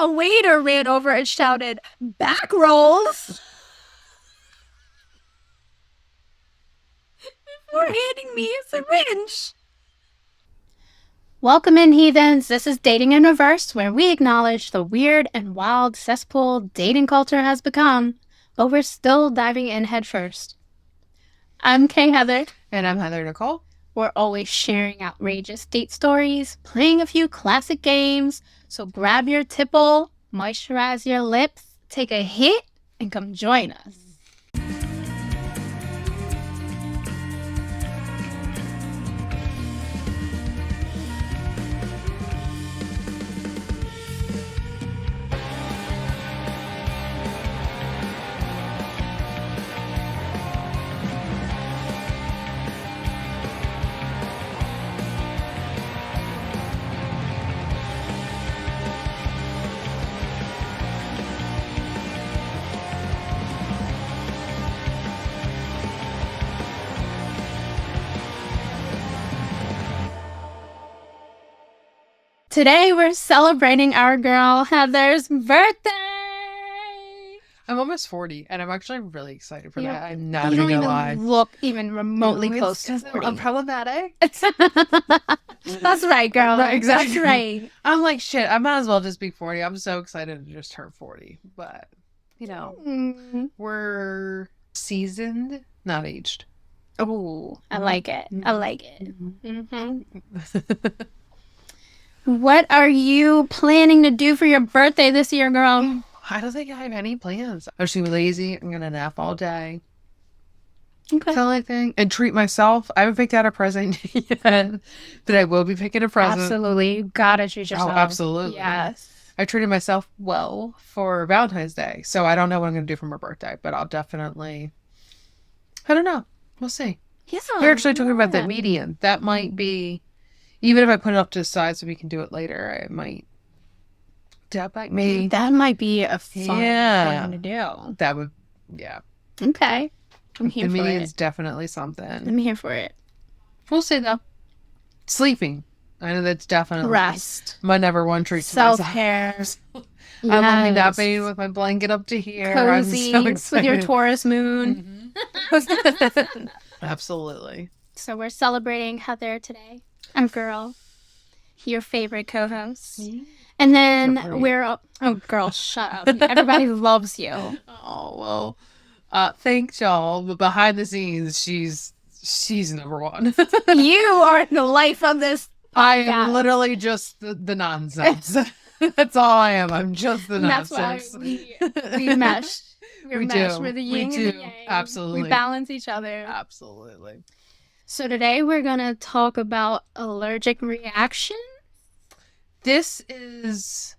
a waiter ran over and shouted, "Back rolls!" before handing me a syringe. Welcome in, Heathens. This is Dating in Reverse, where we acknowledge the weird and wild cesspool dating culture has become, but we're still diving in headfirst. I'm Kay Heather. And I'm Heather Nicole. We're always sharing outrageous date stories, playing a few classic games, so grab your tipple, moisturize your lips, take a hit, and come join us. Today we're celebrating our girl Heather's birthday. I'm almost 40, and I'm actually really excited for You that. I'm not You don't gonna even lie. look even remotely close to I'm 40. problematic. That's right, girl. Right, exactly. That's right. I'm like, shit, I might as well just be 40. I'm so excited to just turn 40. But, you know, we're seasoned, not aged. Oh, I like it. I like it. What are you planning to do for your birthday this year, girl? I don't think I have any plans. I'm just gonna be lazy. I'm gonna nap all day. Okay. Kind of like thing. And treat myself. I haven't picked out a present yet, but I will be picking a present. Absolutely. You gotta treat yourself. Oh, absolutely. Yes. I treated myself well for Valentine's Day, so I don't know what I'm going to do for my birthday, but I'll definitely, I don't know. We'll see. Yeah. We're actually talking about the median. That might be, even if I put it up to the side so we can do it later, I might, that might maybe. That might be a fun thing to do. That would, yeah. Okay. I'm here for it. The median's definitely something. I'm here for it. We'll see though. Sleeping. I know that's definitely rest. My number one treat to myself. Self-care. I love me napping with my blanket up to here. Cozy I'm so excited. with your Taurus moon. Absolutely. So we're celebrating Heather today, our girl, your favorite co-host. And then we're, oh girl, shut up. Everybody loves you. Oh, well, thanks y'all. But behind the scenes, she's number one. You are the life of this. I am literally just the nonsense. That's all I am. I'm just the nonsense. That's why we mesh. We mesh. do. We're the yin We and the do. yang. Absolutely. We balance each other. Absolutely. So today we're going to talk about allergic reaction. This is,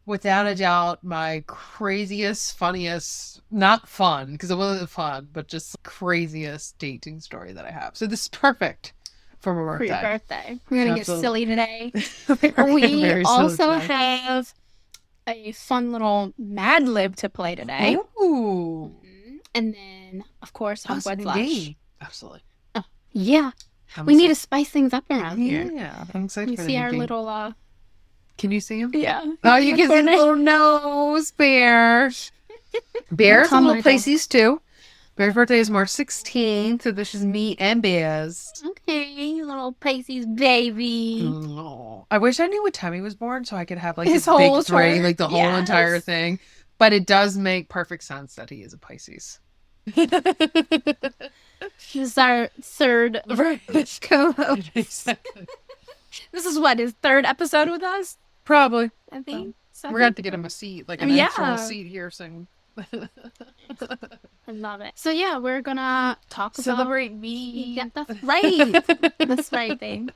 without a doubt, my craziest, funniest, not fun, because it wasn't fun, but just craziest dating story that I have. So this is perfect for my birthday. For your birthday. We're going to get silly today. Very We also silly today. have a fun little Mad Lib to play today. Ooh. And then, of course, a wet flush. Indeed. Absolutely. Yeah. We need to spice things up around here. Yeah. I'm excited You for see the our game. little, Can you see him? yeah. Oh, you can see the little nose, Bear. Bear's a little Pisces too. Bear's birthday is March 16th, so this is me and Bear's. Okay, little Pisces baby. Oh, I wish I knew what time he was born so I could have like His this big whole three, chart. like the whole entire thing. But it does make perfect sense that he is a Pisces. He's our third co-host. Exactly. This is what, his third episode with us? Probably. I think. We're going to have to get him a seat, like an actual seat here soon. I love it. So yeah, we're gonna talk about Celebrate me. Yeah, that's right. That's right, babe.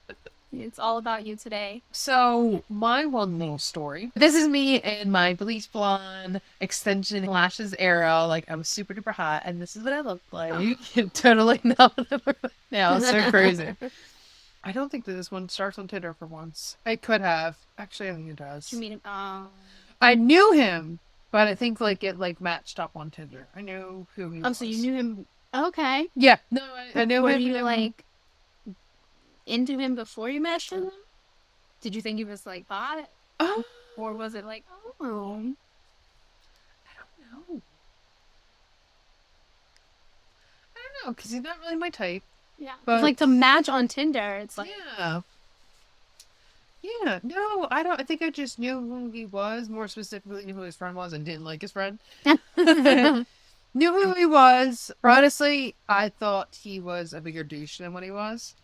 It's all about you today. So my one little story. This is me in my bleach blonde extension lashes era. Like I'm super duper hot, and this is what I look like. Totally not what I look like now. It's so crazy. I don't think that this one starts on Tinder for once. It could have. Actually, I think it does. You mean him? I knew him, but I think like it like matched up on Tinder. I knew who he was. Oh, so you knew him? Okay. Yeah. No, I knew him. Were you like into him before you met him? Did you think he was like hot? Or was it like, oh, No. I don't know, because he's not really my type. yeah. But Like to match on Tinder, it's like, yeah. Yeah, no, I don't. I think I just knew who he was, more specifically knew who his friend was and didn't like his friend. Knew who he was. Honestly, I thought he was a bigger douche than what he was.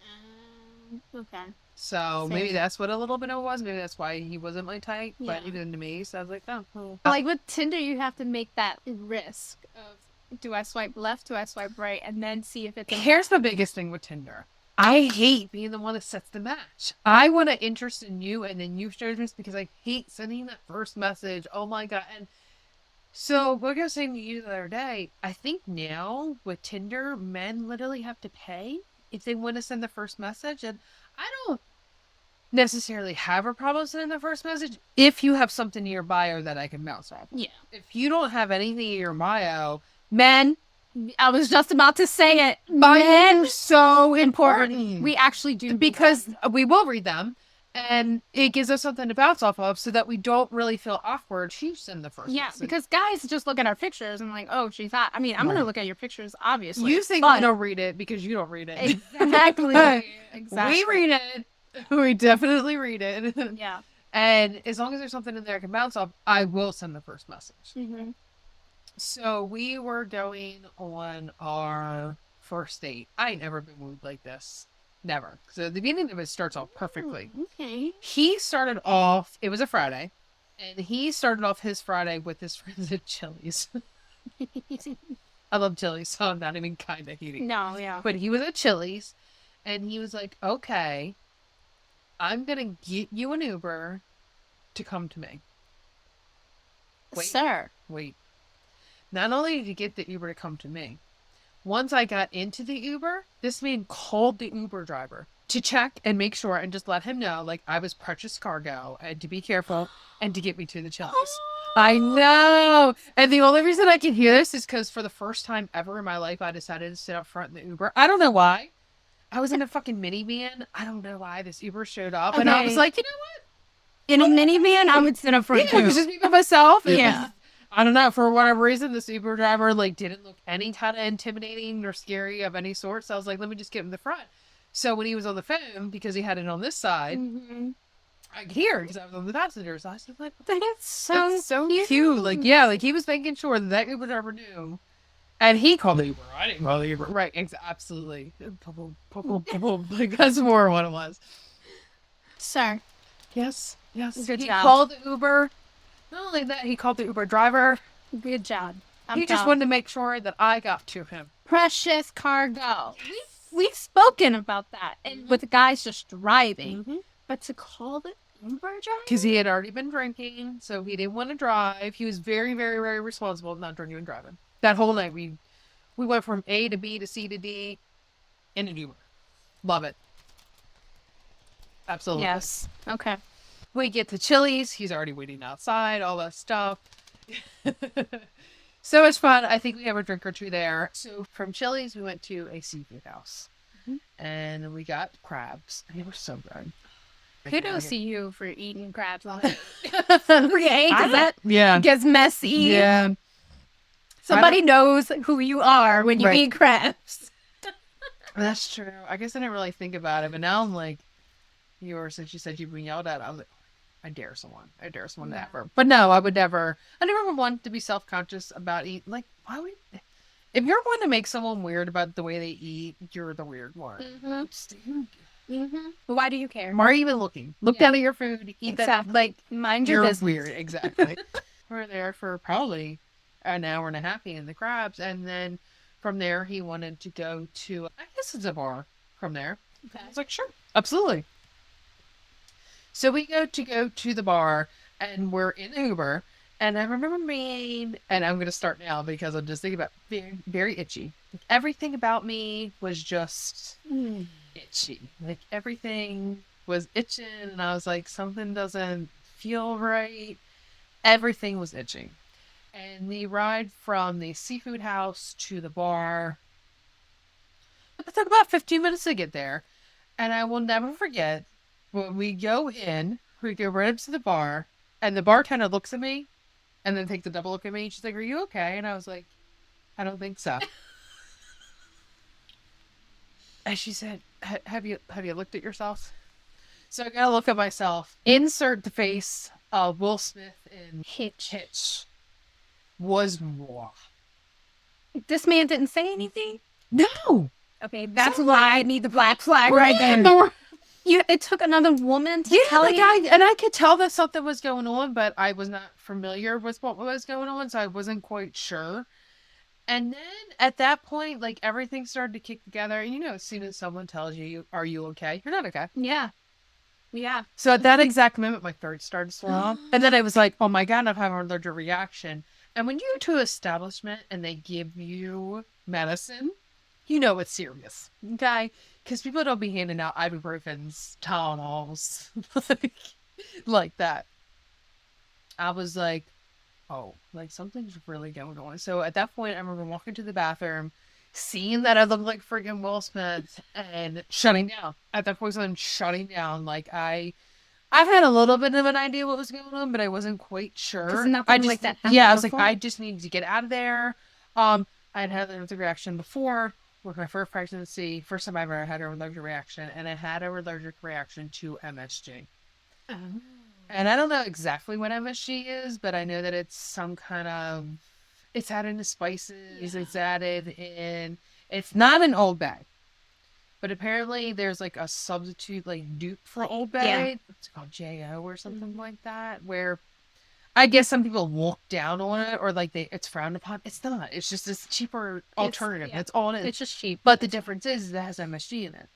okay. So maybe Same. that's what a little bit of it was. Maybe that's why he wasn't my type, Yeah. but he was into me. So I was like, oh, cool. Like with Tinder, you have to make that risk of do I swipe left, do I swipe right, and then see if it's a Here's the biggest thing with Tinder. I hate being the one that sets the match. I want to interest in you and then you share interest because I hate sending that first message. Oh my God. And so, like I was saying to you the other day, I think now with Tinder, men literally have to pay if they want to send the first message. And I don't necessarily have a problem sending the first message if you have something in your bio that I can bounce off. Yeah. If you don't have anything in your bio, men, I was just about to say it. men Men are so important. we actually do Because we will read them and it gives us something to bounce off of so that we don't really feel awkward to send the first message. because guys just look at our pictures and like, oh, she's hot. I mean, I'm gonna look at your pictures, obviously. You think but we don't read it because you don't read it. exactly, exactly. We read it. We definitely read it. Yeah. And as long as there's something in there I can bounce off, I will send the first message. Mm-hmm. So we were going on our first date. I ain't never been wooed like this. Never. So the beginning of it starts off perfectly. Okay. He started off, it was a Friday, and he started off his Friday with his friends at Chili's. I love Chili's, so I'm not even kind of hating. No, yeah. But he was at Chili's, and he was like, okay, I'm going to get you an Uber to come to me. Wait. Sir. Wait. Not only did he get the Uber to come to me, once I got into the Uber, this man called the Uber driver to check and make sure and just let him know, like, I was purchased cargo and to be careful and to get me to the Chili's. I know. And the only reason I can hear this is because for the first time ever in my life, I decided to sit up front in the Uber. I don't know why. I was in a fucking minivan. I don't know why this Uber showed up. And I was like, you know what? In a minivan, I would sit up front Yeah, it was just me by myself. Yeah. I don't know. For whatever reason, this Uber driver like didn't look any kind of intimidating or scary of any sort. So I was like, let me just get him in the front. So when he was on the phone, because he had it on this side, I could hear because I was on the passenger side. So I was like, That's so cute. Like, yeah, like he was making sure that Uber driver knew. And he called the Uber. I didn't call the Uber. Right, absolutely. Like, that's more what it was. Sir. Yes. Good He job. called the Uber. Not only that, he called the Uber driver. Good job. He just wanted to make sure that I got to him. Precious cargo. We've spoken about that, and with the guys just driving, but to call the Uber driver Because he had already been drinking, so he didn't want to drive. He was very, very, very responsible, not drinking and driving. That whole night, we went from A to B to C to D in an Uber. Love it. Absolutely. Yes. Okay. We get to Chili's. He's already waiting outside, all that stuff. So much fun. I think we have a drink or two there. So from Chili's, we went to a seafood house. And we got crabs. They were so good. Kudos to you for eating crabs on it. Okay, because that Yeah. gets messy. Yeah. Somebody knows who you are when you Right. eat crabs. That's true. I guess I didn't really think about it, but now I'm like, since you said you've been yelled at, I was like, I dare someone to ever. But no, I would never. I never want to be self-conscious about eating. Like, why would? If you're one to make someone weird about the way they eat, you're the weird one. Why do you care? Why are you even looking? Look down at your food. Eat that. Exactly. Like, mind your You're business. weird. Exactly. We're there for probably an hour and a half eating the crabs, and then from there he wanted to go to. I guess it's a bar. From there, I was like, sure, absolutely. So we go to the bar, and we're in Uber, and I remember being, and I'm going to start now because I'm just thinking about being very itchy. Like, everything about me was just itchy. Like, everything was itching, and I was like, something doesn't feel right. Everything was itching. And the ride from the seafood house to the bar, it took about 15 minutes to get there. And I will never forget when we go right up to the bar, And the bartender looks at me and then takes a double look at me. She's like, "Are you okay?" And I was like, "I don't think so." And she said, "Have you looked at yourself?" So I gotta look at myself. Insert the face of Will Smith in Hitch was raw. This man didn't say anything? No. Okay, that's why I need the black flag right there. It took another woman to tell you? I could tell that something was going on, but I was not familiar with what was going on, so I wasn't quite sure. And then at that point, like everything started to kick together. And as soon as someone tells you, "Are you okay?" You're not okay. Yeah. Yeah. So at that exact moment, my throat started to swell up. And then I was like, "Oh my God, I'm having an allergic reaction." And when you go to an establishment and they give you medicine, it's serious. Okay? Because people don't be handing out ibuprofens, Tylenols, like that. I was like, oh, like something's really going on. So at that point, I remember walking to the bathroom, seeing that I looked like freaking Will Smith, and shutting down. At that point, I'm shutting down. Like I've had a little bit of an idea what was going on, but I wasn't quite sure. I just like that. Yeah, I was like, I just needed to get out of there. I'd had an allergic reaction before with my first pregnancy. First time I ever had an allergic reaction, and I had an allergic reaction to MSG. Oh. And I don't know exactly what MSG is, but I know that it's some kind of. It's added into spices. Yeah. It's added in. It's not an Old Bay, but apparently there's like a substitute like dupe for Old Bay. Yeah. It's called JO or something like that. Where I guess some people look down on it or like it's frowned upon. It's not. It's just this cheaper alternative. That's all it is. It's just cheap. But the difference is it has MSG in it.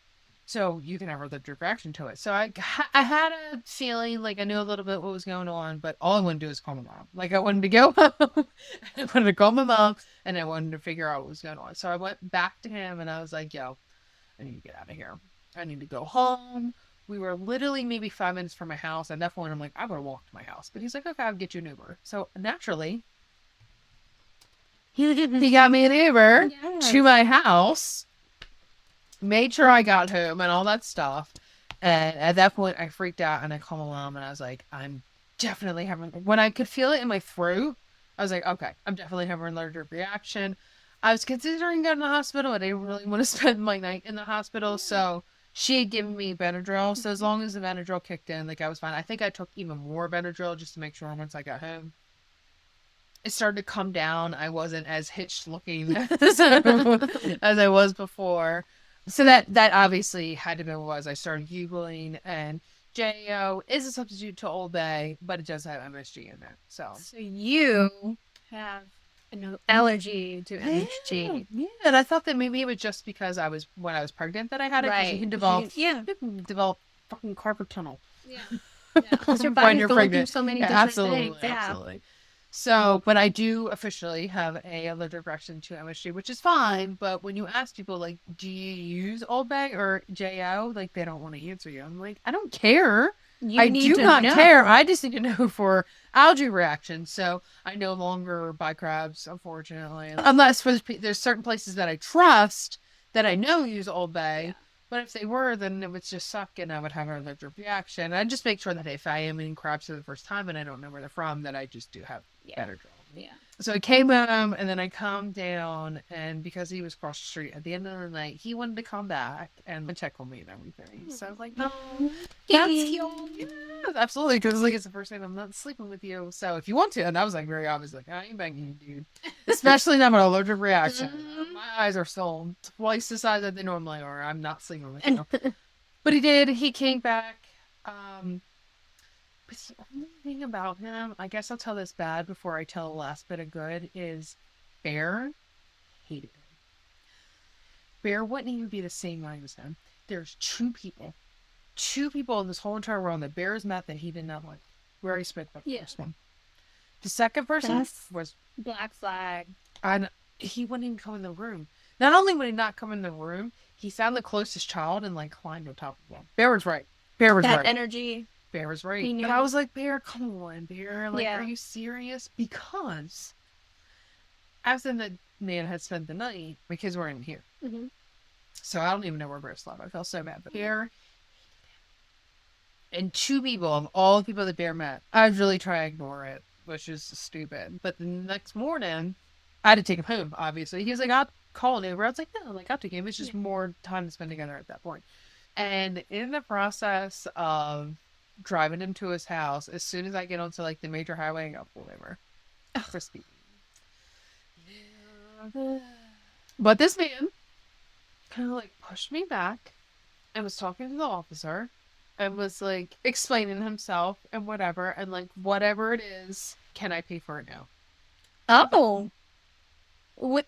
So you can have a drip reaction to it. So I had a feeling like I knew a little bit what was going on, but all I wanted to do was call my mom. Like I wanted to go home. I wanted to call my mom and I wanted to figure out what was going on. So I went back to him and I was like, "Yo, I need to get out of here. I need to go home." We were literally maybe 5 minutes from my house. At that point, I'm like, "I would walk to my house." But he's like, "Okay, I'll get you an Uber." So naturally, he got me an Uber to my house. Made sure I got home and all that stuff. And at that point, I freaked out and I called my mom and I was like, "I'm definitely having." When I could feel it in my throat, I was like, "Okay, I'm definitely having an allergic reaction." I was considering going to the hospital. I didn't really want to spend my night in the hospital, so she had given me Benadryl. So as long as the Benadryl kicked in, like I was fine. I think I took even more Benadryl just to make sure once I got home. It started to come down. I wasn't as hitched looking as I was before. So that obviously had to be what it was. I started Googling, and JO is a substitute to Old Bay, but it does have MSG in there. So you have an allergy to MSG. Yeah, and I thought that maybe it was just because when I was pregnant that I had it. Right. You can develop fucking carpal tunnel. Yeah. Because your body's going through so many different things. Yeah. Absolutely. So, but I do officially have a allergic reaction to MSG, which is fine. But when you ask people, like, "Do you use Old Bay or JO?" Like, they don't want to answer you. I'm like, I don't care. I do not care. I just need to know for allergy reactions. So I no longer buy crabs, unfortunately. Unless there's certain places that I trust that I know use Old Bay. Yeah. But if they were, then it would just suck and I would have an allergic reaction. I'd just make sure that if I am eating crabs for the first time and I don't know where they're from, that I just do have Benadryl. Yeah. So I came home and then I calmed down, and because he was across the street at the end of the night, he wanted to come back and check on me and everything. So I was like, "No, that's you." Yeah, absolutely, because like it's the first time I'm not sleeping with you. So if you want to, and I was like very obvious, like I ain't begging you, dude. Especially not an allergic reaction. My eyes are still twice the size that they normally are. I'm not sleeping with you. But he did. He came back. But the only thing about him, I guess I'll tell this bad before I tell the last bit of good, is Bear hated him. Bear wouldn't even be the same mind as him. There's two people in this whole entire world that Bear has met that he did not like. We already spoke about the first one. The second person was black flag. And he wouldn't even come in the room. Not only would he not come in the room, he found the closest child and like climbed on top of him. Bear was right. That energy. Bear was right. And I was like, "Bear, come on, Bear. Like, are you serious?" Because after the man had spent the night, my kids weren't here. Mm-hmm. So I don't even know where Bear slept. I felt so bad. But Bear, And two people, of all the people that Bear met, I really try to ignore it, which is stupid. But the next morning, I had to take him home, obviously. He was like, I'll call an Uber. I was like, no, like, I'll take him. It's just more time to spend together at that point. And in the process of driving him to his house, as soon as I get onto like the major highway, I got pulled over for speeding. Yeah. But this man kind of like pushed me back and was talking to the officer and was like explaining himself and whatever, and like, whatever it is, can I pay for it now? Oh. What,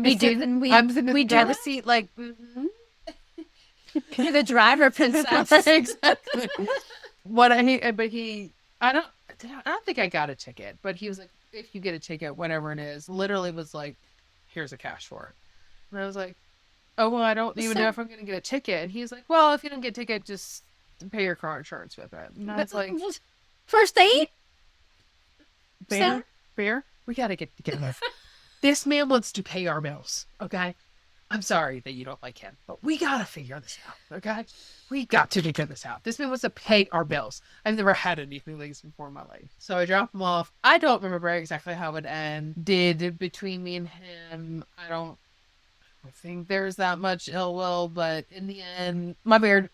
We did. I'm sitting in the driver's seat, like, You're the driver, princess. exactly. I don't think I got a ticket, but he was like, if you get a ticket, whatever it is, literally was like, here's a cash for it. And I was like, oh, well, I don't even know if I'm going to get a ticket. And he's like, well, if you don't get a ticket, just pay your car insurance with it. And I was like, first date? Bear, we got to get together. This man wants to pay our bills, okay? I'm sorry that you don't like him, but we got to figure this out, okay? We got to figure this out. This man wants to pay our bills. I've never had anything like this before in my life. So I dropped him off. I don't remember exactly how it ended between me and him. I think there's that much ill will, but in the end, my dog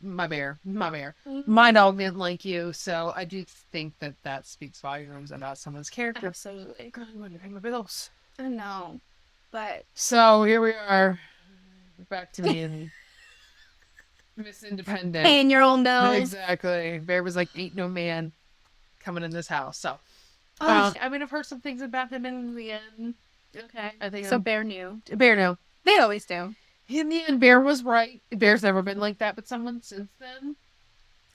didn't like you, so I do think that speaks volumes about someone's character. Absolutely. God, I'm going to pay my bills. I know, but So here we are, back to me and Miss Independent. paying your own bills. Exactly. Bear was like, ain't no man coming in this house. So, I mean, I've heard some things about him in the end. Okay. I think So Bear knew. Bear knew. They always do. In the end, Bear was right. Bear's never been like that with someone since then.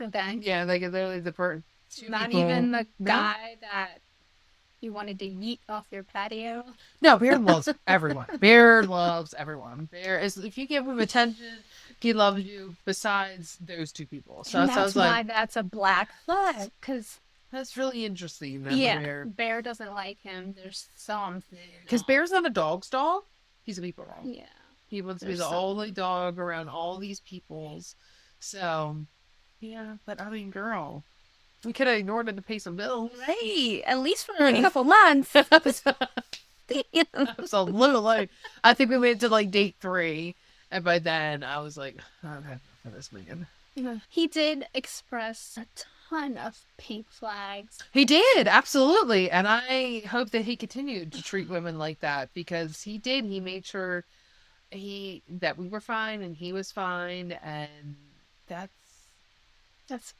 Okay. Yeah, like literally the person. Not even the guy that you wanted to yeet off your patio. No, Bear loves everyone. Bear loves everyone. Bear is, if you give him attention, he loves you. Besides those two people, so And I that's was why like, that's a black flag. Because that's really interesting. Bear doesn't like him. There's something. Because Bear's not a dog's dog. He's a people dog. Yeah. He wants to be the only dog around all these peoples. So, yeah. But I mean, girl, we could have ignored it to pay some bills. Right. At least for a couple months. Absolutely. I think we went to like date 3. And by then, I was like, I've had enough of this man. He did express a ton of pink flags. He did, absolutely. And I hope that he continued to treat women like that, because he did. He made sure that we were fine and he was fine, and that's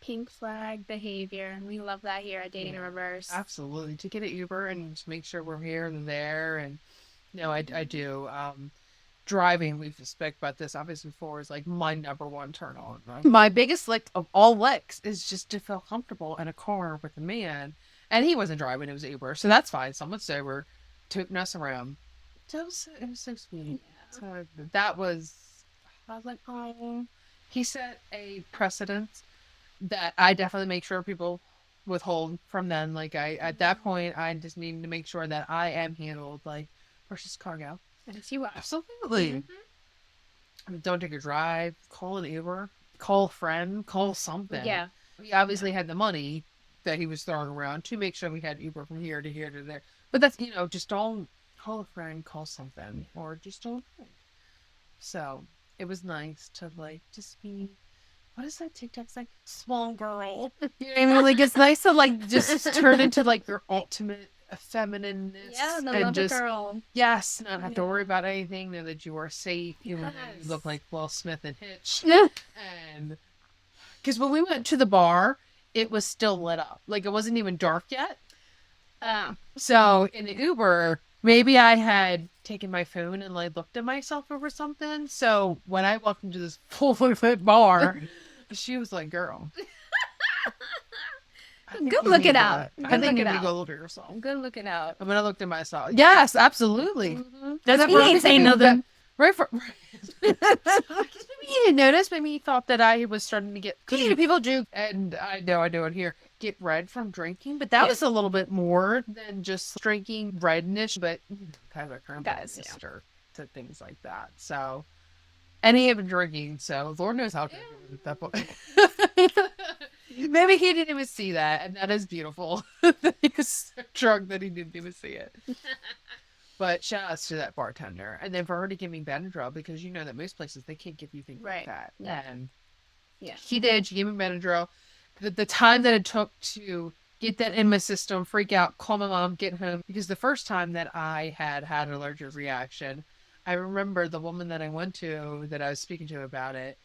pink flag behavior, and we love that here at Dating in Reverse. Absolutely. To get an Uber and just make sure we're here and there, and no, I do. Driving, we've spoke about this obviously before, is like my number one turn on. Right? My biggest lick of all licks is just to feel comfortable in a car with a man, and he wasn't driving; it was Uber, so that's fine. Someone sober, toting us around. It was so sweet. Yeah. So I was like, oh, he set a precedent that I definitely make sure people withhold from then. Like at that point, I just needed to make sure that I am handled like versus cargo. Yes, you are. Absolutely. Mm-hmm. I mean, don't take a drive. Call an Uber. Call a friend. Call something. Yeah. We obviously had the money that he was throwing around to make sure we had Uber from here to here to there. But that's, just don't call a friend, call something, or just don't. So it was nice to like just be. What is that TikTok's like? Small girl. You know what I mean? Like, it's nice to like just turn into like your ultimate feminineness. Yeah, the and love just, girl. Yes, not have to worry about anything. Know that you are safe. You look like Will Smith and Hitch. Yeah. And because when we went to the bar, it was still lit up. Like, it wasn't even dark yet. So in the Uber, maybe I had taken my phone and like looked at myself over something. So when I walked into this fully lit bar, she was like, "Girl." Good looking out. I think you need to go look at yourself. Good looking out. I mean, I looked at myself. Yes, absolutely. Mm-hmm. That's he ain't saying nothing. Right. Maybe you didn't notice. Maybe you thought that I was starting to get. People do, and I know I do it here. Get red from drinking, but that was a little bit more than just drinking rednish. But kind of a sister to things like that. So And he had been drinking, so Lord knows how drunk he was at that point. Maybe he didn't even see that, and that is beautiful. That he was so drunk that he didn't even see it. But shout outs to that bartender. And then for her to give me Benadryl, because you know that most places they can't give you things like Right. that. Yeah. And Yeah. she did. She gave me Benadryl. The time that it took to get that in my system, freak out, call my mom, get home. Because the first time that I had an allergic reaction, I remember the woman that I went to that I was speaking to about it.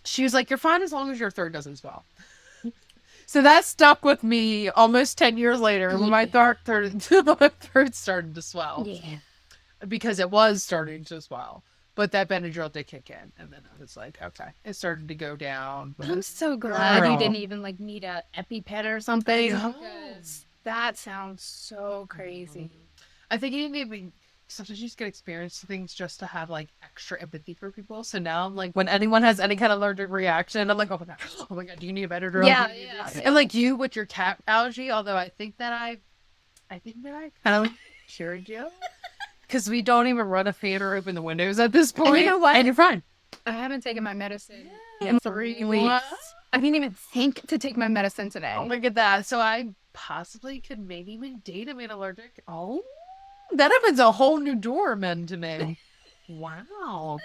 She was like, "You're fine as long as your throat doesn't swell." So that stuck with me almost 10 years later when my throat started to swell. Yeah. Because it was starting to swell. But that Benadryl did kick in. And then I was like, okay. It started to go down. I'm so glad you Girl. didn't even like need a EpiPen or something. I know. Because that sounds so crazy. I think you need to be. Sometimes you just get experience things just to have like extra empathy for people. So now I'm like, when anyone has any kind of allergic reaction, I'm like, oh my god, do you need a Benadryl? Yeah, Do you need yeah. this? And like you with your cat allergy, although I think that I kind of cured you. Because we don't even run a fan or open the windows at this point. And you know what? And you're fine. I haven't taken my medicine in 3 weeks. What? I didn't even think to take my medicine today. Oh, look at that. So I possibly could maybe even date a man allergic. Oh, that opens a whole new door, men, to me. Wow.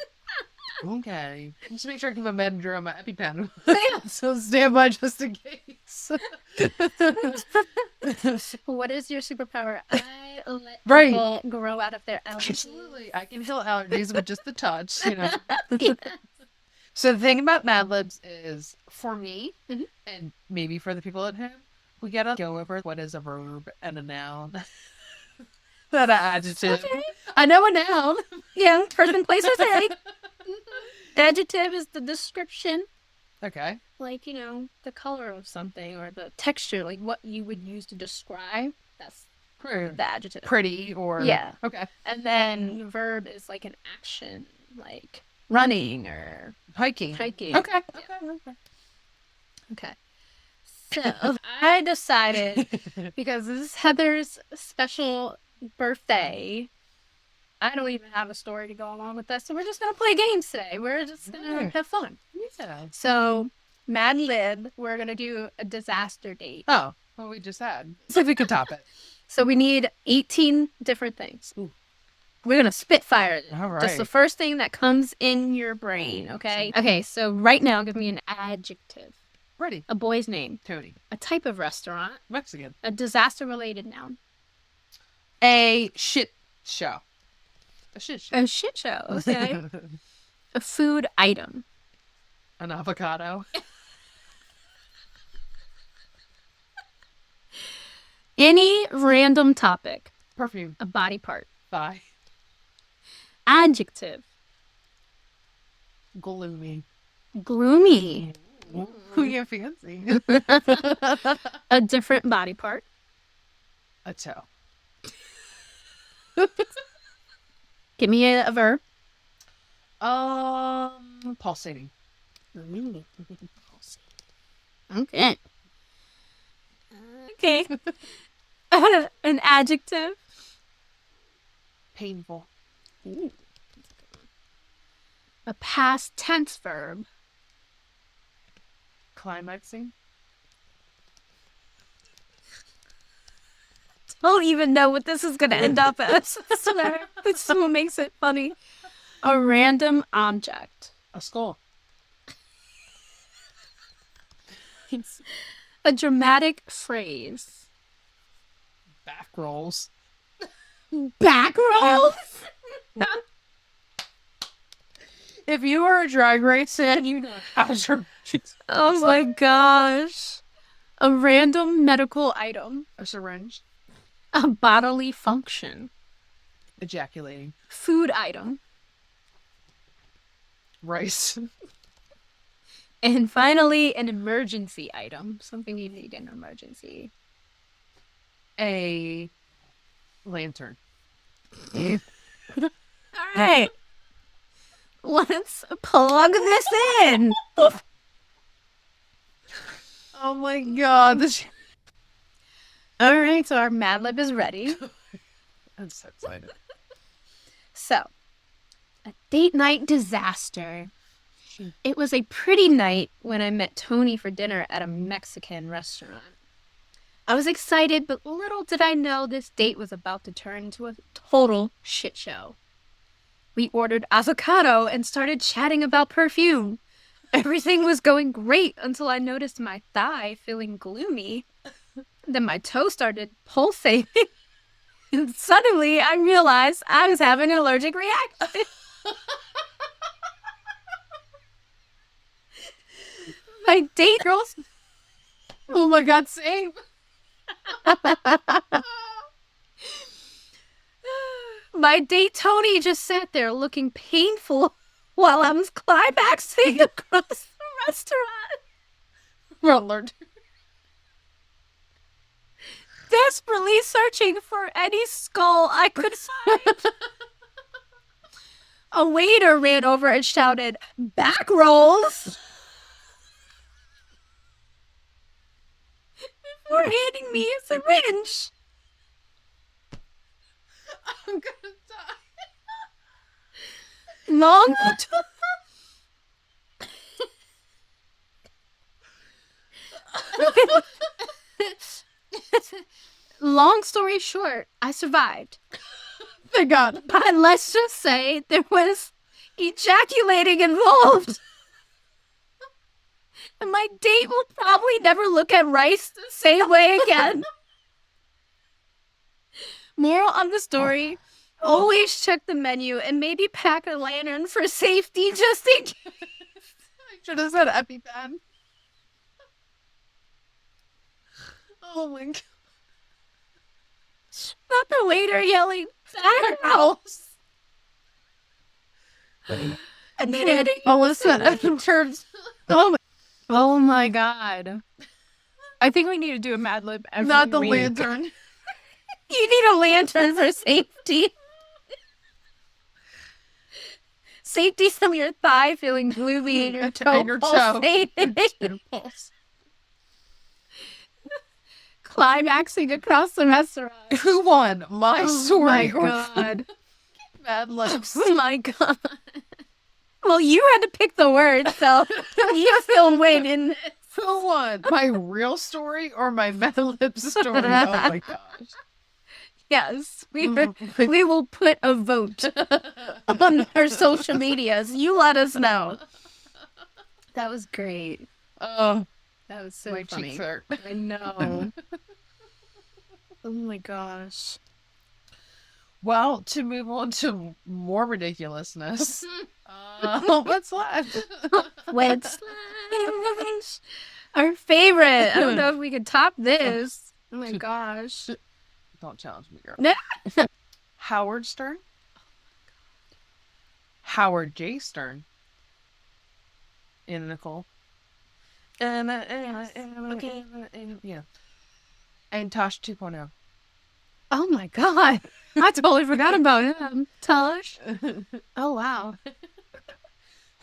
Okay. Just make sure I keep my Benadryl on my EpiPen. So stand by just in case. What is your superpower? I let Right. people grow out of their allergies. Absolutely. I can heal allergies with just the touch, you know. So the thing about Mad Libs is, for me, Mhm. and maybe for the people at home, we gotta go over what is a verb and a noun. Not an adjective. Okay. I know a noun. Yeah, person, place, or thing. Adjective is the description, Okay. like, you know, the color of something or the texture, like what you would use to describe. That's the adjective. Pretty or... Yeah. Okay. And then verb is like an action, like running or Hiking. hiking. Okay. Okay. So I decided, because this is Heather's special birthday, I don't even have a story to go along with this, so we're just going to play games today. We're just going to have fun. Yeah. So, Mad Lib, we're going to do a disaster date. Oh, well, we just had. See if we could top it. So we need 18 different things. Ooh. We're going to spitfire it. All right. Just the first thing that comes in your brain, okay? Okay, so right now, give me an adjective. Ready. A boy's name. Tony. A type of restaurant. Mexican. A disaster-related noun. A shit show. A shit show. A shit show, okay? A food item. An avocado. Any random topic. Perfume. A body part. Thigh. Adjective. Gloomy. Gloomy. Who you fancy? A different body part. A toe. Give me a verb. Pulsating. Okay. Okay. An adjective. Painful. A past tense verb. Climaxing. Don't even know what this is going to end up as. That's what makes it funny. A random object. A skull. A dramatic phrase. Back rolls. Back rolls? If you were a drag race fan, you know how to. Oh my gosh. A random medical item. A syringe. A bodily function. Ejaculating. Food item. Rice. And finally, an emergency item. Something you need in an emergency. A lantern. All right. Let's plug this in. Oh my god. This... All right, so our Mad Lib is ready. I'm so excited. So, A date night disaster. It was a pretty night when I met Tony for dinner at a Mexican restaurant. I was excited, but little did I know this date was about to turn into a total shit show. We ordered avocado and started chatting about perfume. Everything was going great until I noticed my thigh feeling gloomy. Then my toe started pulsating. And suddenly I realized I was having an allergic reaction. My date girls. Oh my God, same. My date Tony just sat there looking painful while I was climaxing across the restaurant. We're allergic. Desperately searching for any skull I could find. A waiter ran over and shouted, "Back rolls!" before handing me a syringe. I'm gonna die. Long Long story short, I survived. Thank God. But let's just say there was ejaculating involved. And my date will probably never look at rice the same way again. Moral of the story, always check the menu and maybe pack a lantern for safety just in case. I should have said EpiPen. Oh my God. Not the waiter yelling, "Back house!" And then all of a sudden turns. oh my God. I think we need to do a Mad Lib every Not the week. lantern. You need a lantern for safety. Safety from your thigh feeling gloomy and your toe And your toe. pulsating. Climaxing across the restaurant. Who won? My story. Oh my God. Mad Libs. Oh my God. Well, you had to pick the word, so you feel winning. Who won? My real story or my Mad Libs story? Oh my gosh. Yes, we will put a vote on our social medias. You let us know. That was great. Oh, That was so my funny. cheeks hurt. I know. Oh my gosh. Well, to move on to more ridiculousness. What's left? Wet slash. Our favorite. I don't know if we could top this. Oh my gosh. Don't challenge me, girl. No. Howard Stern. Howard J. Stern. And Nicole. And Okay. yeah. And Tosh 2.0. Oh my God. I totally forgot about him. Tosh. Oh wow.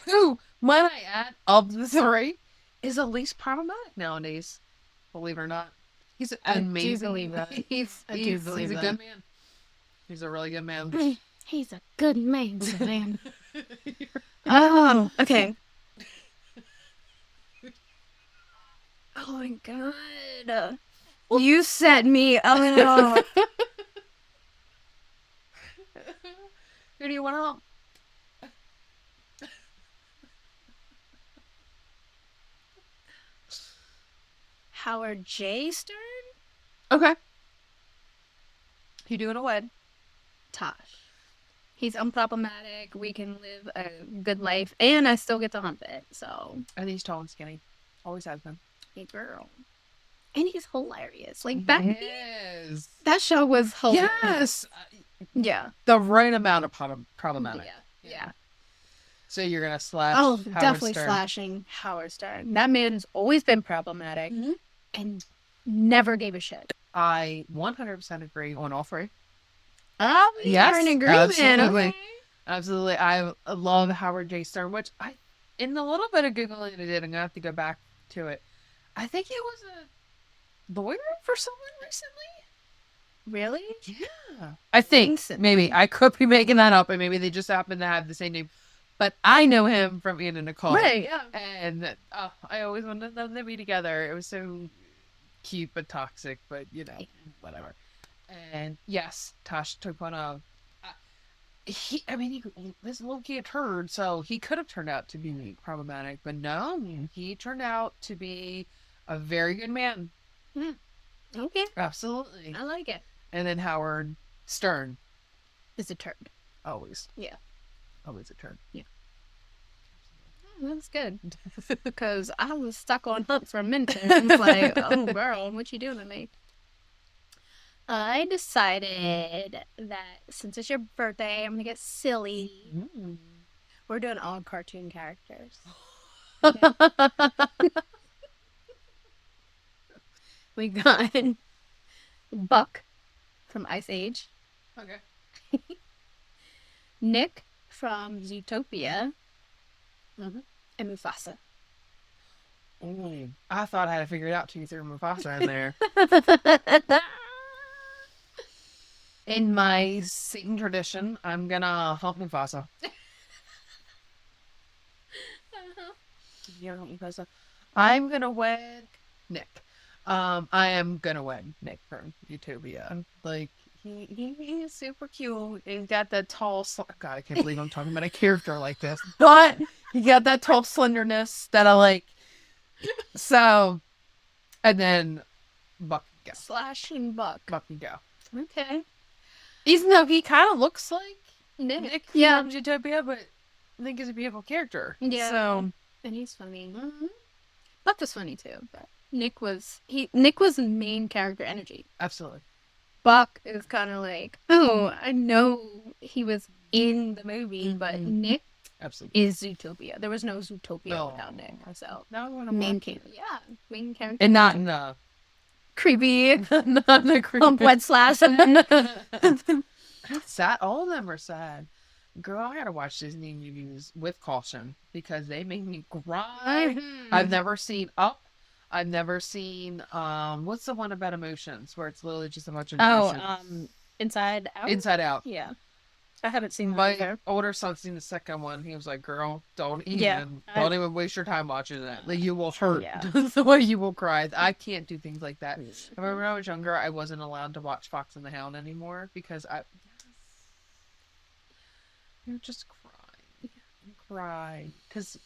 Who, might I add, of the three, is the least problematic nowadays. Believe it or not. He's amazing. do believe that. He's I do believe he's a that. good man. He's a really good man. He's a good man, man. Oh, okay. Oh my God. You set me up. Who do you want to help? Howard J. Stern? Okay. You doing a wed? Tosh. He's unproblematic. We can live a good life, and I still get to hump it. So, And he's tall and skinny. Always has been. hey, girl. And he's hilarious. Like back, Yes. that show was hilarious. Yes. Yeah. The right amount of problematic. Yeah. So you're gonna slash. Oh, Howard definitely Stern. slashing Howard Stern. That man's always been problematic and never gave a shit. I 100% agree on all three. Oh, Yes, you're in agreement. absolutely. Okay. Absolutely. I love Howard J. Stern, which in the little bit of Googling I did, I'm gonna have to go back to it. I think he was a lawyer for someone recently. Really? Yeah. I think maybe I could be making that up, and maybe they just happen to have the same name. But I know him from Ian and Nicole. Right, yeah. And I always wanted them to be together. It was so cute but toxic, but whatever. And yes, Tosh 2.0. He this little kid turd, so he could have turned out to be problematic, but no, he turned out to be a very good man. Okay. Absolutely. I like it. And then Howard Stern. Is a turd. Always. Yeah. Always a turd. Yeah. That's good. Because I was stuck on Hunt for a minute. I was like, oh, girl, what you doing to me? I decided that since it's your birthday, I'm going to get silly. We're doing all cartoon characters. Okay. We got Buck from Ice Age. Okay. Nick from Zootopia. And Mufasa. I thought I had to figure it out till you threw Mufasa in there. In my Satan tradition, I'm gonna help Mufasa. You're helping Mufasa. I'm gonna wed Nick. I am gonna wed Nick from Utopia. Like he's super cute. He's got that tall. God, I can't believe I'm talking about a character like this. But he got that tall slenderness that I like. So, and then Buck go. Slash and Buck. Buck and go. Okay. Even though he kind of looks like Nick from Utopia, but I think he's a beautiful character. Yeah. So, and he's funny. Buck was funny too, but Nick was the main character energy. Absolutely. Buck is kind of like, oh, I know he was in the movie, but Nick is Zootopia. There was no Zootopia without Nick. So main character. Yeah, main character. And not in the creepy, not in the creepy. wet slash. Sad. All of them are sad. Girl, I gotta watch Disney movies with caution because they make me cry. I've never seen Up. I've never seen what's the one about emotions where it's literally just a bunch of emotions. Inside Out. Inside Out. Yeah, I haven't seen that My either. older son seen the second one. He was like, "Girl, don't even waste your time watching that. Like you will hurt. Yeah. The way you will cry. I can't do things like that." I remember when I was younger, I wasn't allowed to watch Fox and the Hound anymore because you just cry because.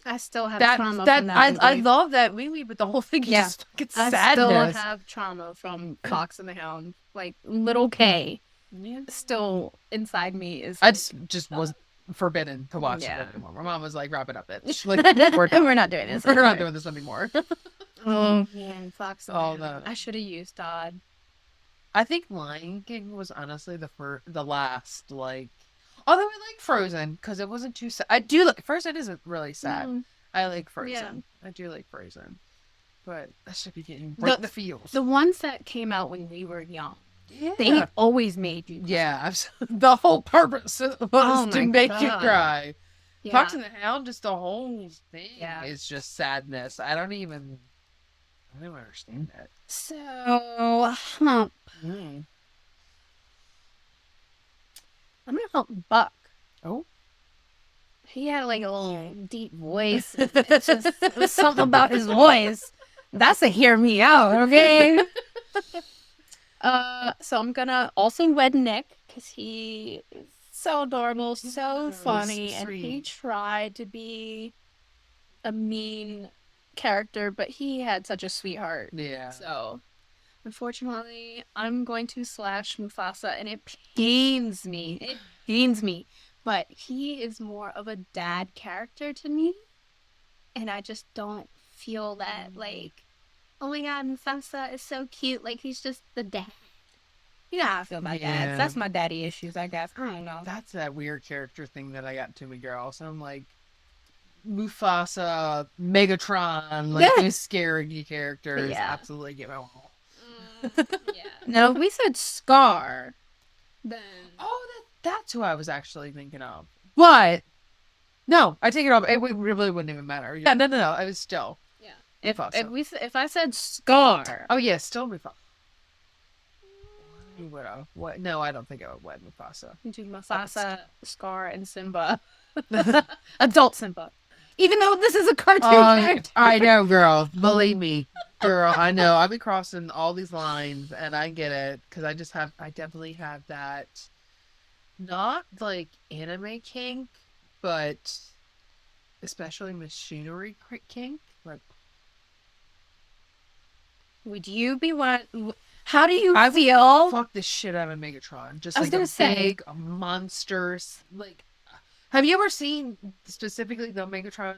I still have trauma from that movie. I love that movie, but the whole thing is just fucking sadness. I still have trauma from Fox and the Hound. Like, little K still inside me is... I just was forbidden to watch it anymore. My mom was like, wrap it up, bitch. Like, we're not doing this anymore. We're not doing this anymore. Oh, man, Fox and the Hound. No. I should have used Todd. I think Lion King was honestly the last, like... Although I like Frozen, because it wasn't too sad. I do like... Frozen isn't really sad. I like Frozen. Yeah. I do like Frozen. But that should be getting right in the feels. The ones that came out when we were young, they always made you cry. Yeah. The whole purpose was to make you cry. Yeah. Fox and the Hound, just the whole thing is just sadness. I don't even understand that. So, Hump. I'm gonna help Buck. Oh. He had like a little deep voice. It was something about his voice. That's a hear me out, okay? So I'm gonna also wed Nick because he is so adorable, so funny, and he tried to be a mean character, but he had such a sweetheart. Yeah. So unfortunately, I'm going to slash Mufasa, and it pains me. It pains me. But he is more of a dad character to me. And I just don't feel that, like, oh my god, Mufasa is so cute. Like, he's just the dad. You know how I feel about dads. That's my daddy issues, I guess. I don't know. That's that weird character thing that I got to me, girl. So I'm like, Mufasa, Megatron, like, those scary characters. Absolutely get my whole. Now, if we said Scar, then... Oh, that's who I was actually thinking of. What? No, I take it off. It really wouldn't even matter. Yeah, no. I was still. Yeah. If I said Scar. Oh, yeah, still Mufasa. You would have. What? No, I don't think I would wed Mufasa. Do Mufasa, Scar, and Simba. Adult Simba. Even though this is a cartoon character. I know, girl. Believe me. Girl, I know. I've been crossing all these lines, and I get it. Because I definitely have that, not like anime kink, but especially machinery kink. Like, Would you be one? How do you feel? fuck the shit out of Megatron. Just I was like gonna a say. big monsters. Like, have you ever seen specifically the Megatron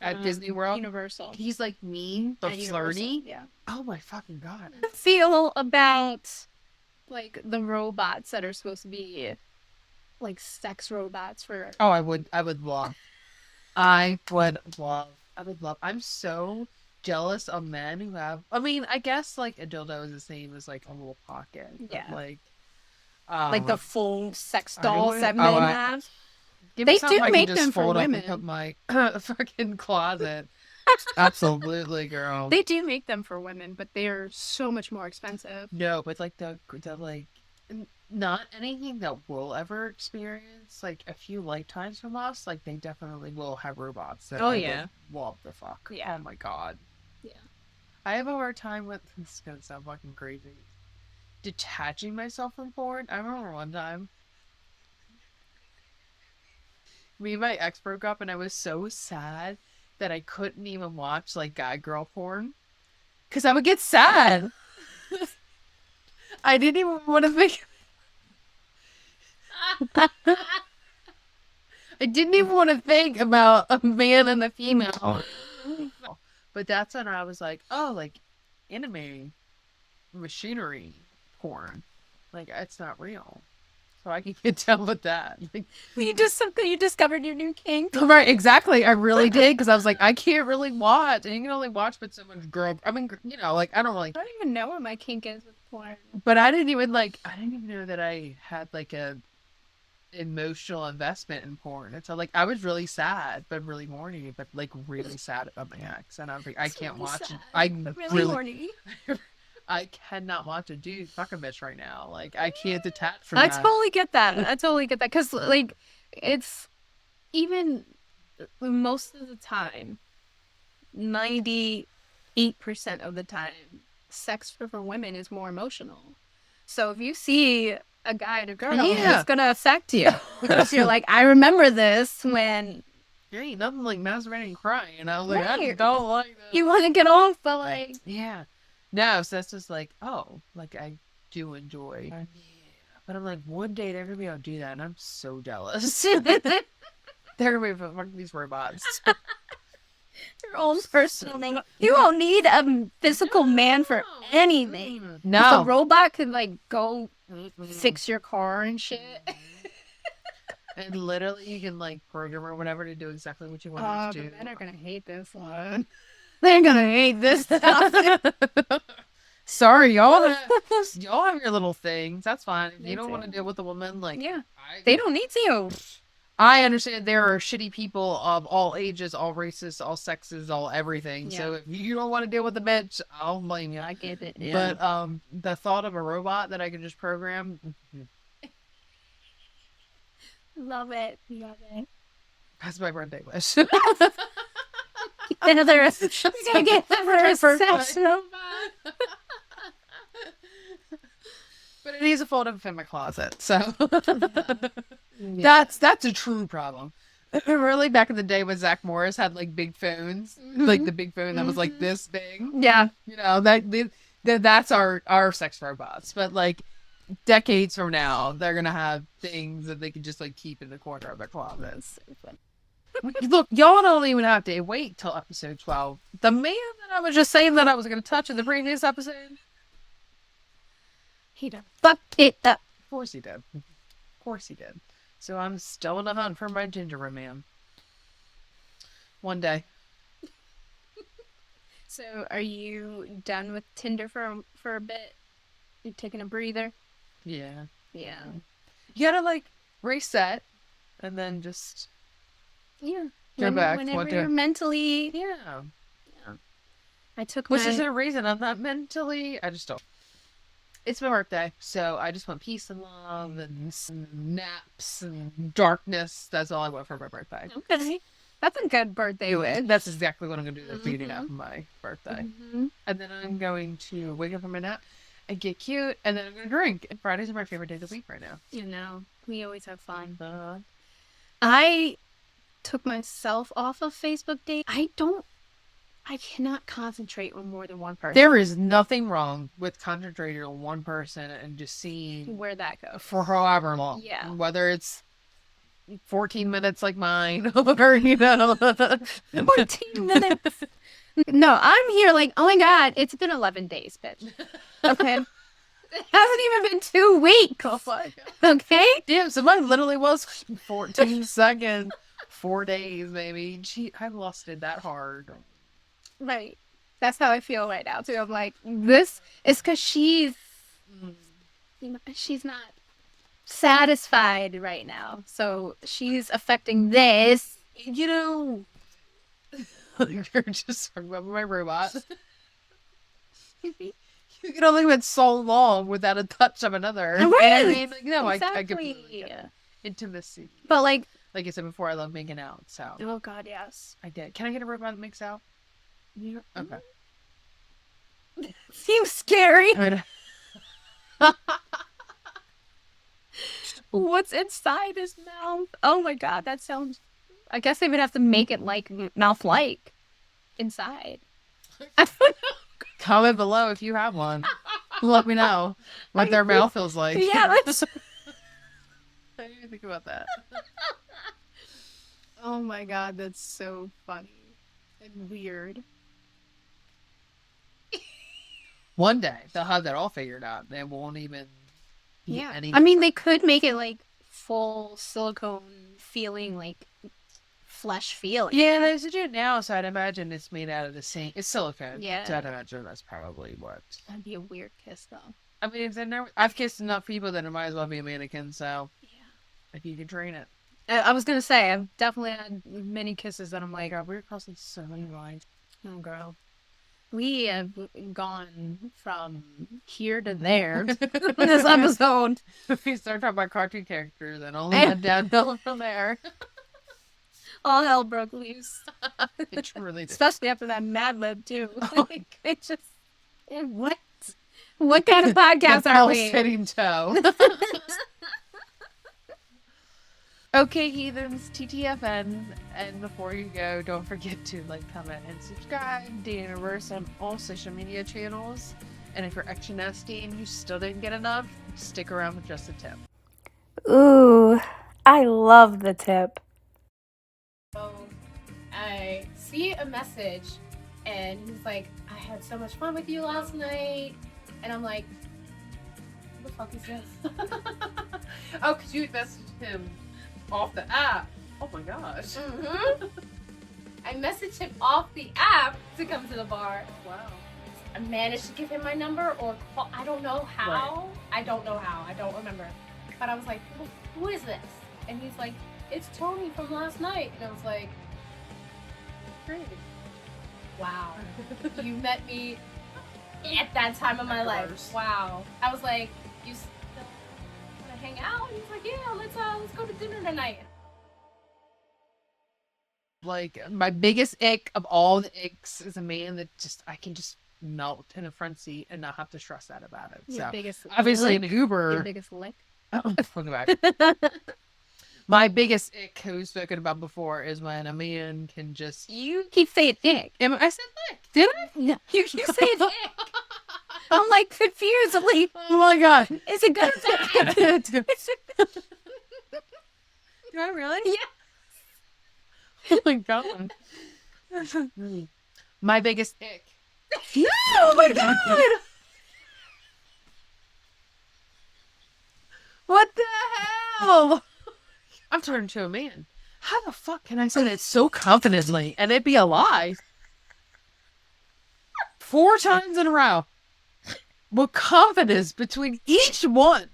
at Disney World? Universal. He's like mean, but At Universal, flirty. yeah. Oh my fucking god. Feel about like the robots that are supposed to be like sex robots for Oh, I would love. I would love. I'm so jealous of men who have. I mean, I guess like a dildo is the same as like a little pocket. But, Yeah. like the full sex I dolls would- that oh, men I- have. give They me something do I can make just them for fold up and women. put my fucking closet. Absolutely, girl. They do make them for women, but they are so much more expensive. No, but like the like not anything that we'll ever experience. Like a few lifetimes from us, like they definitely will have robots. That Oh, I yeah. would love the fuck. Yeah. Oh my god. Yeah. I have a hard time with this is gonna sound fucking crazy. Detaching myself from porn. I remember one time. Me and my ex broke up and I was so sad that I couldn't even watch like guy girl porn. Cause I would get sad. I didn't even want to think I didn't even want to think about a man and a female. But that's when I was like, oh, like anime machinery porn. Like it's not real. So I can get down with that. Like, You discovered your new kink. right, exactly. I really did because I was like, I can't really watch. And you can only watch with someone's girl. I mean, you know, like I don't really. I don't even know what my kink is with porn. But I didn't even know that I had like a emotional investment in porn. And so like I was really sad, but really horny, but like really sad about my ex. And I was like, I can't watch it. But really horny. I cannot watch a dude fuck a bitch right now. Like I can't detach from I that. totally get that. Because like it's even most of the time, 98% of the time, sex for women is more emotional. So if you see a guy and a girl, Yeah. it's gonna affect you because you're like, I remember this when There ain't nothing like masturbating and crying. And I was like, I Right. don't like that. you want to get off, but like, Yeah. No, so that's just like, oh, like I do enjoy. But I'm like, one day they're gonna be able to do that, and I'm so jealous. They're gonna be able to fuck these robots. your own personal thing. You don't need a physical man for anything. If a No. robot could like go fix your car and shit. And literally, you can like program or whatever to do exactly what you want it to do. Men are gonna hate this one. They're gonna hate this stuff. Sorry, y'all have your little things. That's fine. If Me you don't want to too. deal with a woman, like Yeah, they don't need to. I understand there are shitty people of all ages, all races, all sexes, all everything. So if you don't want to deal with the bitch, I'll blame you. I get it. But the thought of a robot that I can just program, Love it. Love it. that's my birthday wish. Another get another sex robot. But it needs a fold up in my closet, so that's a true problem. Really, back in the day when Zach Morris had like big phones, like the big phone that was like this big, Yeah. you know, that's our sex robots. But like decades from now, they're gonna have things that they can just like keep in the corner of their closets. Look, y'all don't even have to wait till episode 12. The man that I was just saying that I was gonna touch in the previous episode. He done fucked it up. Of course he did. Of course he did. So I'm still on the hunt for my gingerbread man. One day. So, are you done with Tinder for a bit? You taking a breather? Yeah. Yeah. You gotta like reset and then just Yeah. go back. Whenever What you're do? mentally. Yeah. I took Which my. is a reason I'm not mentally. I just don't. It's my birthday, so I just want peace and love and some naps and darkness. That's all I want for my birthday. Okay. That's a good birthday wish. That's exactly what I'm going to do the beating up my birthday. Mm-hmm. And then I'm going to wake up from my nap and get cute, and then I'm going to drink. And Fridays are my favorite day of the week right now. You know, we always have fun. I took myself off of Facebook dating. I cannot concentrate on more than one person. There is nothing wrong with concentrating on one person and just seeing where that goes. for however long. Yeah. Whether it's 14 minutes like mine or, you know, 14 minutes. No, I'm here like, oh my God, it's been 11 days, bitch. Okay. It hasn't even been 2 weeks. Oh my God. Okay? Damn, so mine literally was 14 seconds, 4 days maybe. Gee, I lost it that hard. Right. That's how I feel right now, too. I'm like, this is because she's not satisfied right now. So she's affecting this. You know, you're just talking about my robot. You can only went so long without a touch of another. Right. I mean, like, no, exactly. I completely get it. Intimacy. But like I said before, I love making out, so. Oh God, yes. I did. Can I get a robot that makes out? Yeah. Okay. Seems scary. What's inside his mouth? Oh my God, that sounds. I guess they would have to make it like mouth-like inside. I don't know. Comment below if you have one. Let me know what their mouth feels like. Yeah, that's. I didn't even think about that. Oh my God, that's so funny and weird. One day they'll have that all figured out. They won't even. Yeah. Any... I mean, they could make it like full silicone feeling, like flesh feeling. Yeah, they should do it now, so I'd imagine it's made out of the same. It's silicone. Yeah. So I'd imagine that's probably what. That'd be a weird kiss, though. I mean, I've kissed enough people that it might as well be a mannequin, so. Yeah. If you can train it. I was gonna say, I've definitely had many kisses that I'm like, God, we're crossing so many lines. oh, girl. We have gone from here to there in this episode. We start talking about cartoon characters and only went downhill from there. All hell broke loose. It truly did. Especially after that Mad Lib, too. Like, it just... What kind of podcast are we? Fitting toe. Okay, Heathens, TTFN, and before you go, don't forget to like, comment, and subscribe to Universe on all social media channels. And if you're extra nasty and you still didn't get enough, stick around with just a tip. Ooh, I love the tip. So I see a message, and he's like, I had so much fun with you last night. And I'm like, what the fuck is this? Oh, because you messaged him off the app. Oh my gosh. Mm-hmm. I messaged him off the app to come to the bar. Wow. I managed to give him my number or call. I don't know how. Right. I don't know how. I don't remember. But I was like, who is this? And he's like, it's Tony from last night. And I was like, Great. wow. You met me at that time of my life. Wow. I was like, you still want to hang out? And he's like, yeah, let's go to dinner tonight. Like, my biggest ick of all the icks is a man that I can just melt in a front seat and not have to stress that about it. Your So, biggest obviously, lick. in Uber. Your biggest lick. Welcome back. My biggest ick, who we've spoken about before, is when a man can just. You keep saying dick. I said lick. Did I? No, you keep saying dick. I'm like confused. I'm like, Oh my god. is it good or bad? Do I really? Yeah. Oh my god. My biggest ick. Oh my god. What the hell? I'm turning to a man. How the fuck can I say that so confidently and it be a lie? 4 times in a row. With confidence between each one.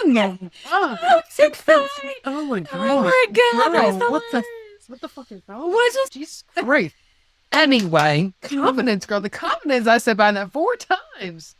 No. Oh, I'm so excited. oh my god. Oh my god. Bro, That's what the fuck is wrong? What is Jesus Christ. Anyway, confidence, girl. The confidence I said by that 4 times.